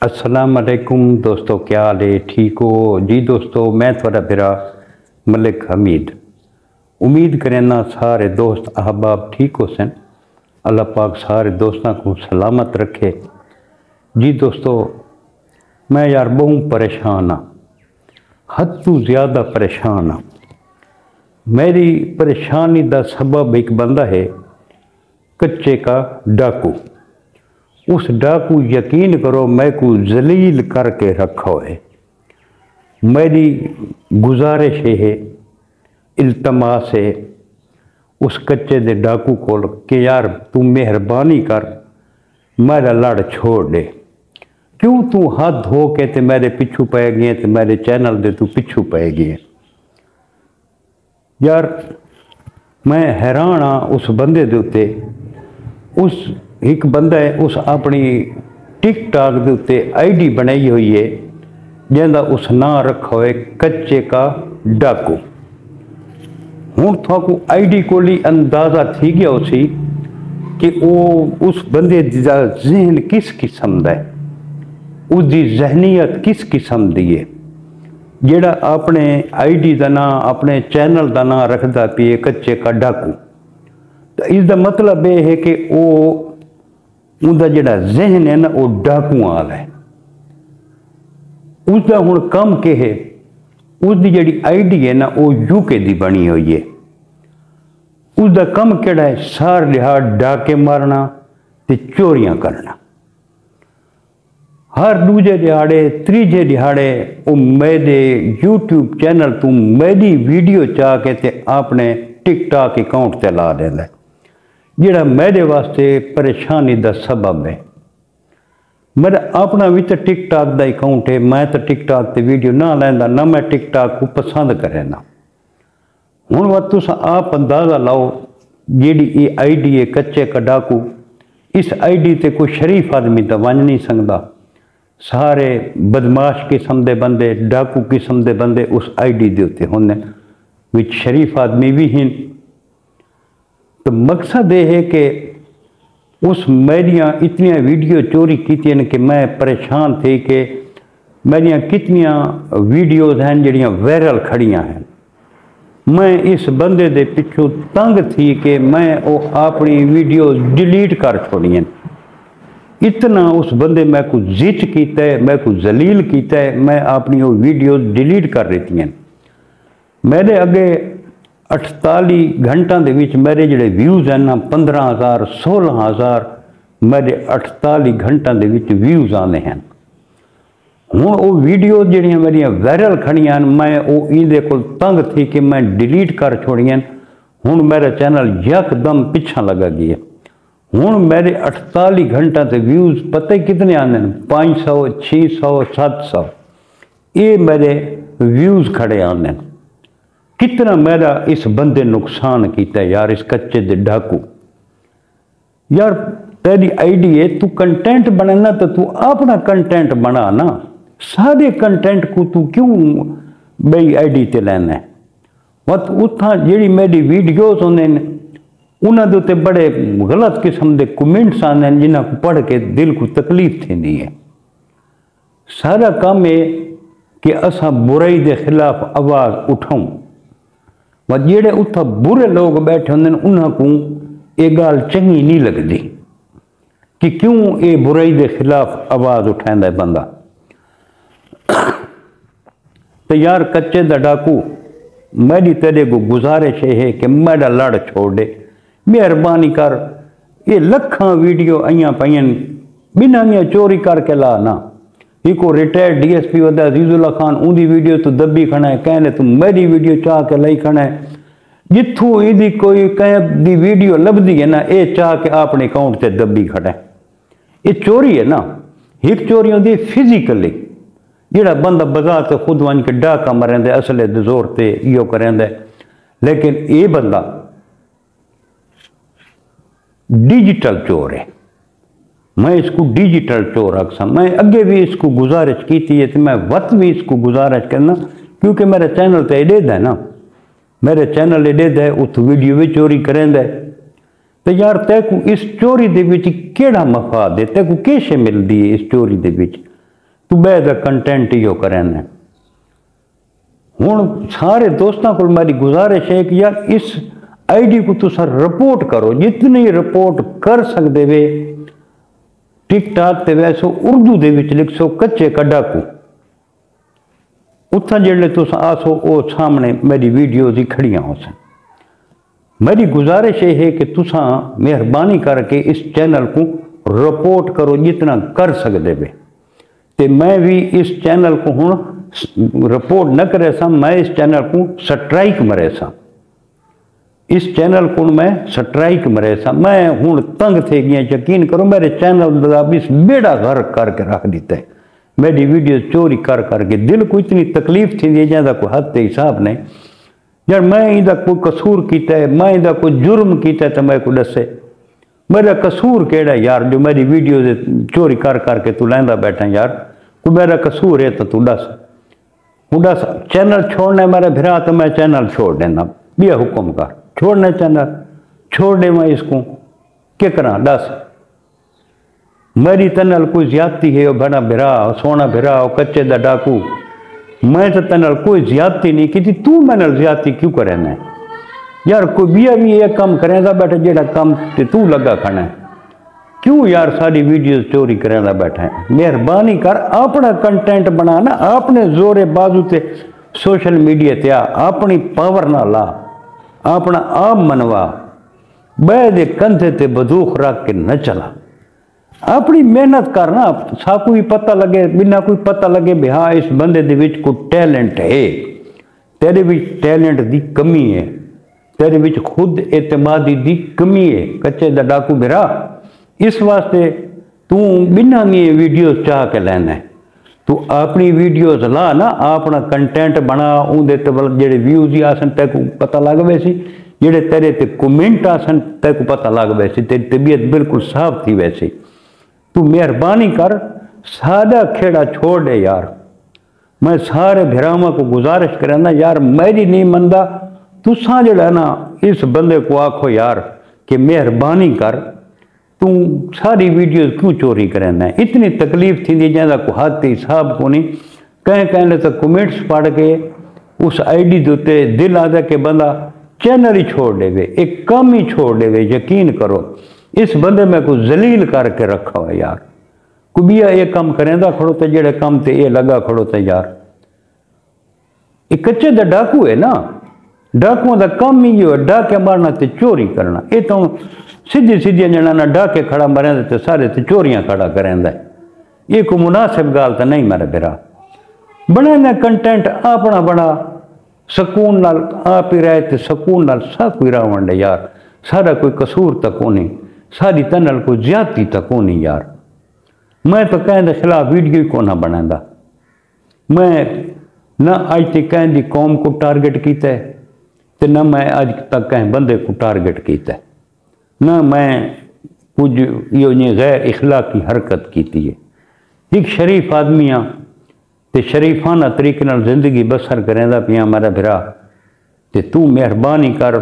अस्सलाम वालेकुम दोस्तों, क्या हाल है? ठीक हो जी दोस्तों? मैं थोड़ा फिरा मलिक हमीद। उम्मीद करना सारे दोस्त अहबाब ठीक हो सन। अल्लाह पाक सारे दोस्तों को सलामत रखे। जी दोस्तों, मैं यार बहुत परेशान हाँ, हद तो ज़्यादा परेशान हाँ। मेरी परेशानी का सबब एक बंदा है, कच्चे का डाकू। उस डाकू यकीन करो मैं को जलील करके रखा है। मेरी गुजारिश है, इल्तमास है उस कच्चे दे डाकू को कि यार तू मेहरबानी कर मेरा लड़ छोड़ दे। क्यों तू हाथ धो के ते मेरे पिछू पै गए, ते मेरे चैनल दे तू पिछू पै गए। यार मैं हैरान हाँ उस बंदे दे उत्ते। उस एक बंदा है, उस अपनी टिकटॉक के उत्ते आईडी बनाई हुई है जिंदा उस नाम रखा हुआ है कच्चे का डाकू। हूँ थाकू आईडी को ली अंदाज़ा थी गया उसी कि वो उस बंदे का जहन किस किस्म का है, उसकी जहनीयत किस किस्म की है, जेड़ा अपने आईडी का नाम अपने चैनल का नाम रखता पिए कच्चे का डाकू। तो इसका मतलब यह है कि वो उसका जोड़ा जहन है ना वो डाकू वाला है। उसका हुण कम के है, उसकी जी आईडी है ना वो यूके की बनी हुई है। उसका कम केड़ा है, सार लिहाड़ डाके मारना ते चोरियां करना। हर दूजे दिहाड़े त्रीजे दिहाड़े वो मेरे यूट्यूब चैनल तू मेरी वीडियो चाह के ते अपने टिकटॉक अकाउंट ते ला देंदा है, जिहड़ा मेरे वास्ते परेशानी का सबब है। मेरा अपना भी तो टिकटॉक का अकाउंट है, मैं तो टिकटॉक ते वीडियो ना लैंदा, ना मैं टिकटॉक को पसंद करेना। हुण वह तुस आप अंदाज़ा लाओ, जी ये आईडी है कच्चे का डाकू, इस आईडी ते कोई शरीफ आदमी तो वंज नहीं सकता। सारे बदमाश किस्म के बंदे, डाकू किस्म के बंदे उस आईडी के उत्ते होंदे, विच शरीफ आदमी भी हैं। तो मकसद ये है कि उस मेरिया इतनियाँ वीडियो चोरी की कि मैं परेशान थी कि मेरिया कितनियाँ वीडियोज़ हैं जड़ियाँ वायरल खड़ियाँ हैं। मैं इस बंदे दे पिछू तंग थी कि मैं वो अपनी वीडियो डिलीट कर छोड़ियाँ। इतना उस बंदे मैं को जिच किया है, मैं को जलील किया है, मैं अपनी वो वीडियो डिलीट कर देती हैं। मेरे अगे 48 घंटा के विच मेरे जोड़े व्यूज़ हैं ना 15,000 16,000 मेरे 48 घंटा के विच व्यूज़ आने हैं। हुण वो वीडियो जड़ियाँ मेरिया वायरल खड़ियां, मैं वो इहदे कोल तंग थी कि मैं डिलीट कर छोड़ियां। हुण मेरा चैनल यकदम पिछा लगा गया। हुण मेरे 48 घंटा के व्यूज़ पता ही कितने आते हैं, 500 600 700 ये मेरे व्यूज़ खड़े आते हैं। कितना मेरा इस बंदे नुकसान किया यार, इस कच्चे दे डाकू। यार तेरी आईडी है, तू कंटेंट बनाना तो तू अपना कंटेंट बना ना, सारे कंटेंट को तू क्यों बई आईडी ते लेना है। वत उथा जी मेरी वीडियोज़ होंगे उन्होंने उत्ते बड़े गलत किस्म के कमेंट्स आते हैं जिन्हों को पढ़ के दिल को तकलीफ थी है। सारा काम है कि असा बुराई के खिलाफ आवाज़ उठाऊं, व जेड़े उत्था बुरे लोग बैठे होंगे उन्होंने ये गाल चंगी नहीं लगती कि क्यों ये बुराई के खिलाफ आवाज़ उठांदा है बंदा। तो यार कच्चे दा डाकू, मेरी तेरे को गुजारिश है कि मेरा लड़ छोड़ दे, मेहरबानी कर। ये लखां वीडियो आईयां पाइयां बिना चोरी करके ला ना। एक रिटायर्ड DSP वदा अजीजुल्ला खान उनकी वीडियो तो दबी खड़ा है, कहने तू मेरी वीडियो चाह के लाई खड़ा है। जिथों यदि कोई कहीं दी वीडियो लभदी है ना, ये चाह के अपने अकाउंट से दबी खड़ा है। ये चोरी है ना। एक चोरी होती है फिजिकली, जोड़ा बंदा बाजार से खुद वन के डाका मरेंदा असले दे जोर से इो करेंदा। लेकिन ये बंदा डिजिटल चोर है। मैं इसको डिजिटल चोर आखसा। मैं अगे भी इसको गुजारिश की थी, तो मैं वत भी इसको गुजारिश करना, क्योंकि मेरा चैनल तो एडेद है ना, मेरे चैनल एडेद है, उत वीडियो भी चोरी करेंदा। तो यार तैकू इस चोरी दे विच केड़ा मफाद है, तैकू किश मिलती है इस चोरी दे विच? तू बेदा कंटेंट यो करें। हुण सारे दोस्तों को मेरी गुजारिश है कि यार इस आईडी को तुसा रिपोर्ट करो, जितनी रिपोर्ट कर सकते वे। टिकटॉक ते वैसो उर्दू दे विच लिखसो कच्चे कडाकू, उत्थां जेल्ले तुस आसो वो सामने मेरी वीडियो दी खड़ियां हो सन। मेरी गुजारिश ये है कि तुसा मेहरबानी करके इस चैनल को रिपोर्ट करो जितना कर सकते वे। ते मैं भी इस चैनल को हुण रिपोर्ट न करे सा, मैं इस चैनल को स्ट्राइक मरे सा, इस चैनल को मैं स्ट्राइक मरे सा। मैं हुण तंग थे गया, यकीन करो मेरे चैनल का भी बेड़ा घर करके रख दिता है। मेरी वीडियो चोरी कर करके दिल को इतनी तकलीफ थी जैसा कोई हद के हिसाब नहीं। यार मैं इदा कोई कसूर किया है, मैं इदा कोई जुर्म किया तो मैं को दसे मेरा कसूर केड़ा यार, जो मेरी वीडियो चोरी कर करके तू लैंदा बैठा यार, कोई मेरा कसूर है तो तू दस। हूँ दस चैनल छोड़ना मेरे भिरा तो मैं चैनल छोड़ देना, बिया हुक्म कर छोड़ना चैनल छोड़ दे। मैं इसको क्या करा दस, मेरी तनल कोई ज्यादती है बड़ा भिरा सोना भिरा कच्चे दा डाकू, मैं तो तनल कोई ज्यादती नहीं की, तू मैंने ज्यादती क्यों करे ना यार। कोई बिया भी ये काम करेगा बैठा जेड़ा काम ते तू लगा खाना है, क्यों यार सारी वीडियो चोरी करेगा बैठा है। मेहरबानी कर अपना कंटेंट बनाना, अपने जोरे बाजू ते सोशल मीडिया ते अपनी पावर ना ला, अपना आप मनवा, बे कंधे ते बंदूक रख के न चला, अपनी मेहनत करना। साकू भी पता लगे बिना कोई पता लगे भी हाँ इस बंदे दे विच कोई टैलेंट है, तेरे विच टैलेंट दी कमी है, तेरे विच खुद एतमादी दी कमी है कच्चे दा डाकू मेरा। इस वास्ते तू बिना ये वीडियो चाह के लेना है, तू अपनी वीडियोज ला ना, अपना कंटेंट बना, उनके जेडे व्यूज आसन तेको पता लग वैसी, जेडे तेरे ते कमेंट आसन तेको पता लग वैसी, तेरी तबीयत बिल्कुल साफ थी वैसी। तू मेहरबानी कर सादा खेड़ा छोड़ दे यार। मैं सारे भिरावां को गुजारिश करना यार, मेरी नहीं मनदा तुसा जड़ा ना इस बंदे को आखो यार कि मेहरबानी कर, तू सारी वीडियो क्यों चोरी करना है। इतनी तकलीफ थी जैसा को हाथ के हिसाब को नहीं। कहीं कहने तो कमेंट्स पढ़ के उस आईडी के उत्ते दिल आता कि बंदा चैनल ही छोड़ देवे, एक काम ही छोड़ देवे। यकीन करो इस बंदे में कुछ जलील करके रखा हुआ यार। कुबिया ये काम करेंदा खड़ो तो जेड़े काम ते ये लगा खड़ो तो यार, ये कच्चे दा डाकू है ना, डाकुओं का काम ही है डाके मारना ते चोरी करना। ये तो सीधी सीधी जना डाके खड़ा मरेंदा तो सारे ते चोरियां खड़ा करेंदा। ये कोई मुनासिब गाल तो नहीं मेरे बिरा। बनाना कंटेंट अपना बड़ा सकून नाल आप ही रहे तो सकून नाल सब कोई रावण दे यार। सारा कोई कसूर तक नहीं, सारी तनल कोई ज्यादती तक नहीं यार। मैं तो कहने के खिलाफ वीडियो ही कोना बनांदा। मैं ना अज तक कहने कौम को टारगेट किया है तो ना मैं अज तक कहीं बंदे को टारगेट किया, ना मैं कुछ यो गैर इखलाकी हरकत की है। एक शरीफ आदमी हाँ तो शरीफाना तरीके नाल जिंदगी बसर करेंदा पिया मेरा भिरा। तो तू मेहरबानी कर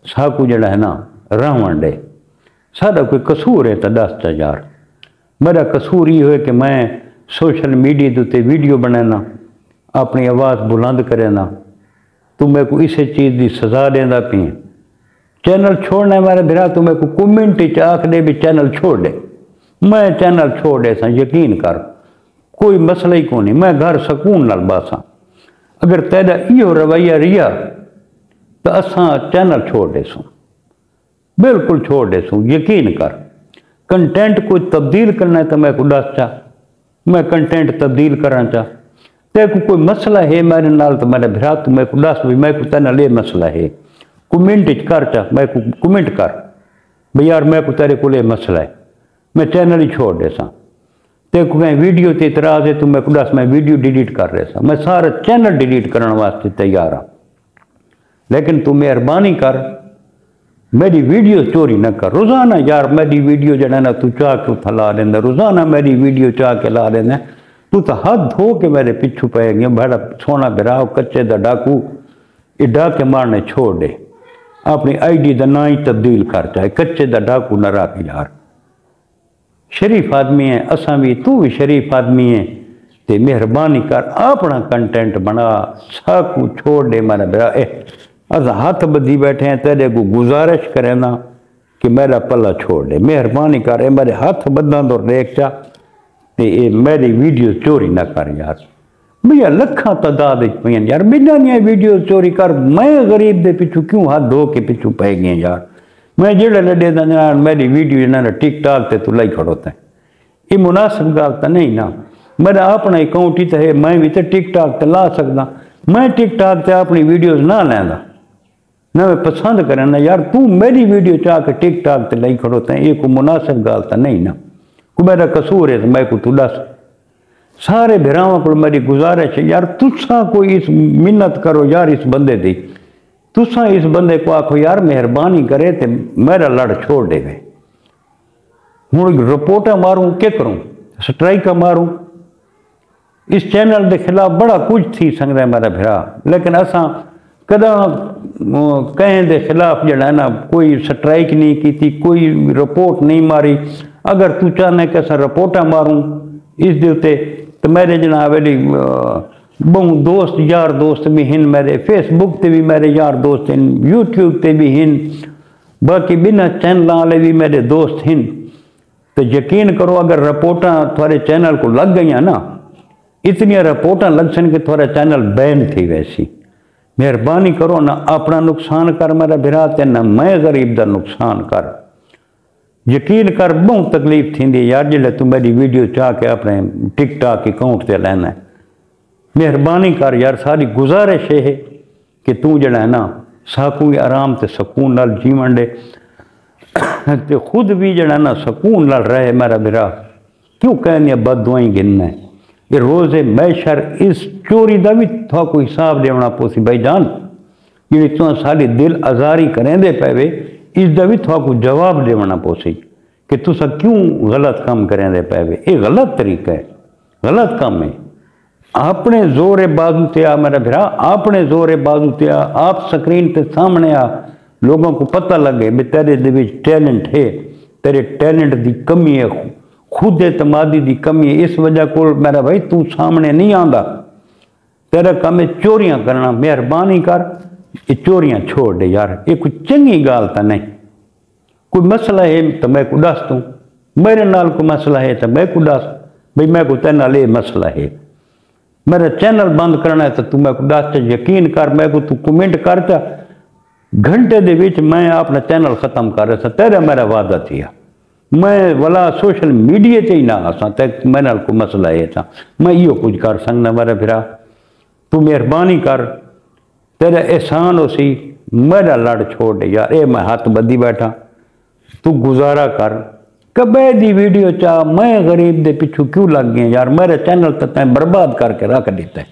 साकू जड़ा है ना रावण दे, सारा कोई कसूर है तो दस चा यार। मेरा कसूर ये है कि मैं सोशल मीडिया के उत्ते वीडियो बनाना, अपनी आवाज़ बुलंद करना, तू मेरे को इस चीज़ की सज़ा देंदा पी। चैनल छोड़ना है मेरे भिरा, तू मेरे को कमेंट आख दे भी चैनल छोड़ दे, मैं चैनल छोड़ दे सा। यकीन कर कोई मसला ही को नहीं, मैं घर सकून नाल बासा। अगर तेरा इो रवैया रिया तो असा चैनल छोड़ दे सूँ, बिल्कुल छोड़ दे सूँ। यकीन कर कंटेंट को तब्दील करना है तो मैं को दस चा, मैं कंटेंट तब्दील करना चाह। ते को कोई मसला है मेरे नाल तो मेरे भिरा तू मैं को दस भी मैं को तेना ले मसला है, कमेंट कर चा, मैं को कमेंट कर भाई यार मैं को तेरे को ले मसला है, मैं चैनल ही छोड़ दे सा। ते को कहीं वीडियो ते इतराज है तो मैं को दस, मैं वीडियो डिलीट कर रहे सा, मैं सारा चैनल डिलीट करने वास्ते तैयार हाँ। लेकिन तू मेहरबानी कर मेरी वीडियो चोरी न कर। रोज़ाना यार मेरी वीडियो जड़ा ना तू चाह के उठा ला देंदा, रोज़ाना मेरी वीडियो चाह के ला देंदा। तू तो हाथ धो के मेरे पिछू पै गया। बड़ा सोना बिराव कच्चे दा डाकू, ये डाके मारने छोड़ दे, अपनी आईडी का ना ही तब्दील कर, चाहे कच्चे दा डाकू न रख यार। शरीफ आदमी है असा भी, तू भी शरीफ आदमी है, ते मेहरबानी कर अपना कंटेंट बना, साकू छोड़ दे मेरा बेरा। अस हाथ बधी बैठे हैं, तेरे को गुजारिश करें ना कि मेरा पल्ला छोड़ दे, मेहरबानी कर। मेरे हाथ बदा तो देख चा ते मेरी वीडियो चोरी ना कर यार। भैया लखा तादाद पे यार बिना वीडियो चोरी कर। मैं गरीब के पिछू क्यों हाथ धो के पिछू पै गए यार। मैं जेड़े लड़े दा मेरी वीडियो ना टिकटॉक ते तू लाई खड़ोता है, ये मुनासिब गल तो नहीं ना। मेरा अपना अकाउंट ही तो है, मैं भी तो टिकटॉक ते ला सकदा। मैं टिकटॉक ते अपनी वीडियोज ना लैंदा ना, मैं पसंद करें ना यार। तू मेरी वीडियो चाह के टिकटॉक ते लाई खड़ोता है, ये कोई मुनासिब गल तो नहीं ना। कोई मेरा कसूर है तो मैं को तू दस। सारे भरावां को मेरी गुजारिश है यार, तुसा कोई इस मिन्नत करो यार इस बंदे दी। तुसा इस बंदे को आखो यार मेहरबानी करे तो मेरा लड़ छोड़ देवे। हूँ रिपोर्टा मारूँ क्या करूँ, स्ट्राइक मारूँ। इस चैनल के खिलाफ बड़ा कुछ थी सकता है मेरा भरा, लेकिन असा कदा कहें के खिलाफ जड़ा है ना कोई स्ट्राइक नहीं की, कोई रिपोर्ट नहीं मारी। अगर तू चाहना कि असा रिपोर्टा मारूँ इस दे उत्ते तो मेरे जनाब बहु दोस्त यार दोस्त भी हैं, मेरे फेसबुक ते भी मेरे यार दोस्त हैं, यूट्यूब ते भी हैं, बाकी बिना चैनल वाले भी मेरे दोस्त हैं। तो यकीन करो अगर रिपोर्टा थोड़े चैनल को लग गई ना, इतनी रिपोर्टा लग सन कि थोड़ा चैनल बैन थी। वैसी मेहरबानी करो ना अपना नुकसान कर मेरा बिरा, ते ना मैं गरीब का नुकसान कर। यकीन कर बहुत तकलीफ थी यार जिले तू मेरी वीडियो चाह के अपने टिकटॉक अकाउंट से लेना है। मेहरबानी कर यार, सारी गुजारिश है कि तू जड़ा है ना साकू आराम से सुकून नाल जीवन दे, ते खुद भी जड़ा ना सुकून नाल रहे मेरा बिरा। क्यों कहने बददुआई गिनना है, ये रोज़े मैशर इस चोरी का भी थोड़ा हिसाब देना पोसी भाई जान। जी तुम सारी दिल आजारी करेंदे पे इसका भी थोड़ा जवाब देना पोसी कि तुसा क्यों गलत काम करेंदे पे। ये गलत तरीका है, गलत काम है। अपने जोरे बाजू ते आ मेरा भरा, अपने जोरे बाजू ते आ, आप स्क्रीन के सामने आ, लोगों को पता लगे भी तेरे दे विच टैलेंट है, तेरे टैलेंट की कमी है, खुद एतमादी की कमी है। इस वजह को मेरा भाई तू सामने नहीं आंदा, तेरा काम है चोरियां करना। मेहरबानी कर ये चोरियां छोड़ दे यार, ये कोई चंगी गाल तो नहीं। कोई मसला है तो मैं को दस दूँ, मेरे नाल कोई मसला है तो मैं को दस भाई मैं को तेरे नाल ये मसला है, मेरा चैनल बंद करना है तो तू मैं को दस। यकीन कर मैं को तू कमेंट करता घंटे दे विच मैं अपना चैनल खत्म कर रहा था। तेरा मेरा वादा थी मैं वाला सोशल मीडिया से ही ना आसा, ते मेरे नाल कोई मसला है तो मैं यो कुछ कर सकना मेरा फिरा। तू मेहरबानी कर, तेरा एहसान हो सी, मेरा लड़ छोड़ दे यार। ये मैं हाथ बदी बैठा, तू गुजारा कर। कबे दी वीडियो चाह मैं गरीब दे पिछू क्यों लग गए यार। मेरे चैनल तो तैं बर्बाद करके रख दिता है,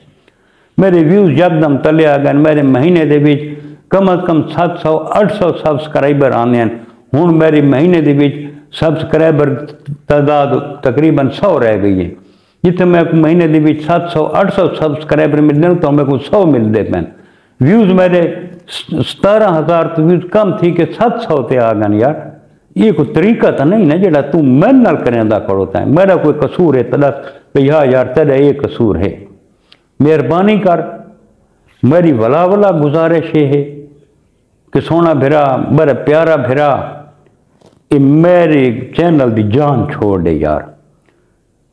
मेरे व्यूज़ यकदम तले आ गए। मेरे महीने दे विच कम अज कम 700-800 सबसक्राइबर आने हैं। हुण मेरी महीने दे विच सबसक्राइबर तादाद तकरीबन 100 रह गई है। जिथे मैं महीने के विच 700-800 सबसक्राइबर मिलते तो मेरे को 100 मिलते पैन। व्यूज़ मेरे 17,000 तो व्यूज़ कम थी कि 700 ते आ गए यार। ये कोई तरीका तो नहीं ना जेड़ा तू मेरे नाल करेंदा खड़ोता है। मेरा कोई कसूर है तो दस भाई हाँ यार तेरा ये कसूर है। मेहरबानी कर, मेरी वला वला गुजारिश ये है कि सोना भिरा मेरा प्यारा भिरा, ये मेरे चैनल की जान छोड़ दे यार।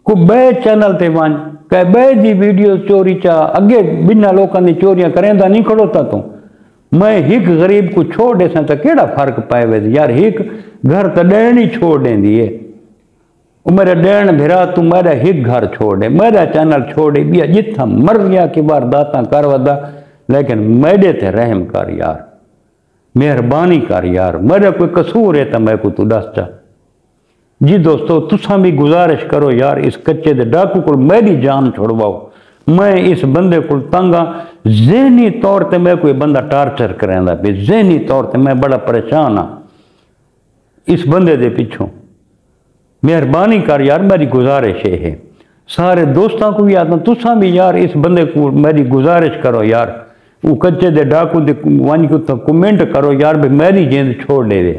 को बे चैनल ते वन कह बे जी वीडियो चोरी चा अगे बिना लोगों की चोरियां करेंदा नहीं खड़ोता तू। मैं एक गरीब को छोड़ दे तो केड़ा फर्क पाए यार। एक घर तो डेन ही छोड़ देंदी है, मेरा डेन भिरा तू मेरा एक घर छोड़ दे, मेरा चैनल छोड़ दे बिया जिथा मर गया कि वारदात कर वदा, लेकिन मेरे ते रहम कर यार। मेहरबानी कर यार, मेरा कोई कसूर है तो मैं को तू दस चा। जी दोस्तों तुसा भी गुजारिश करो यार, इस कच्चे दे डाकू को मेरी जान छुड़वाओ। मैं इस बंदे को तंगा ज़हनी तौर पर मैं कोई बंदा टार्चर करेंदा पे, ज़हनी तौर पर मैं बड़ा परेशान हाँ इस बंदे दे पिछों। मेहरबानी कर यार, मेरी गुजारिश है सारे दोस्तों को भी आता तुसा भी यार इस बंदे को मेरी गुजारिश करो यार। वो कच्चे दे डाकू दे वन को तो कमेंट करो यार भी मेरी जिंद छोड़ दे।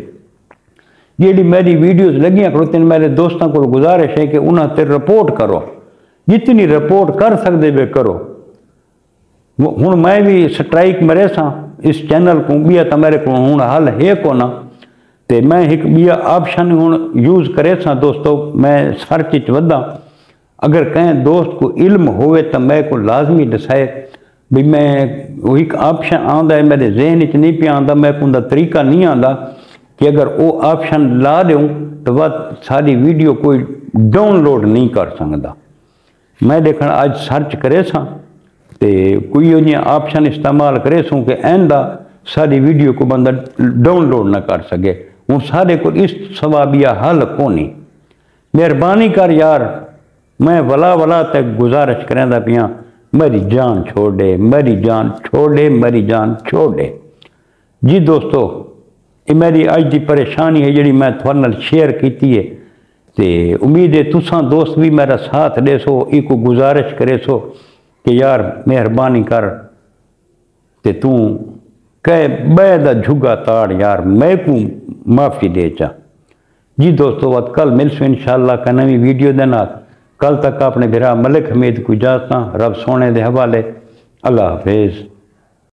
जी मेरी वीडियोज़ लगियां खड़ोती मेरे दोस्तों को गुजारिश है कि उन्हें ते रिपोर्ट करो जितनी रिपोर्ट कर सकते वे करो। हूँ मैं भी स्ट्राइक मरे सा इस चैनल को बिया तो मेरे को हूँ हल है को ना, तो मैं एक बिया ऑप्शन हूँ यूज़ करे सा दोस्तों। मैं सर्च च वधा, अगर कहें दोस्त को इल्म होवे तो मैं को लाजमी दसाए भी मैं वही ऑप्शन आंदा है मेरे जहन च नहीं पिया आंदा, मैं को तरीका नहीं आंदा कि अगर वो ऑप्शन ला दूँ तो वह सारी वीडियो कोई डाउनलोड नहीं कर सकता। मैं देखना आज सर्च करे सा तो कोई ऑप्शन इस्तेमाल करे सूँ कि आंदा सारी वीडियो को बंदा डाउनलोड ना कर सके। हूँ सारे को इस सवाबिया हल कोनी। मेहरबानी कर यार, मैं वला वला तक गुजारिश करेंदा पिया, मेरी जान छोड़ दे, मेरी जान छोड़ दे, मेरी जान छोड़ दे। जी दोस्तों, ये मेरी अज की परेशानी है जी मैं थोड़े नाल शेयर की है। तो उम्मीद है तुसा दोस्त भी मेरा साथ दे सो, एक गुजारिश करे सो कि यार मेहरबानी कर ते तू कह बैदा झुगा ताड़ यार मैं को माफ़ी दे चा। जी दोस्तों, वत कल मिलसो इंशाअल्लाह का नवी वीडियो देना। कल तक अपने भिरा मलिक हमीद को इजाज़त, रब सोने दे हवाले। अल्लाह हाफिज़।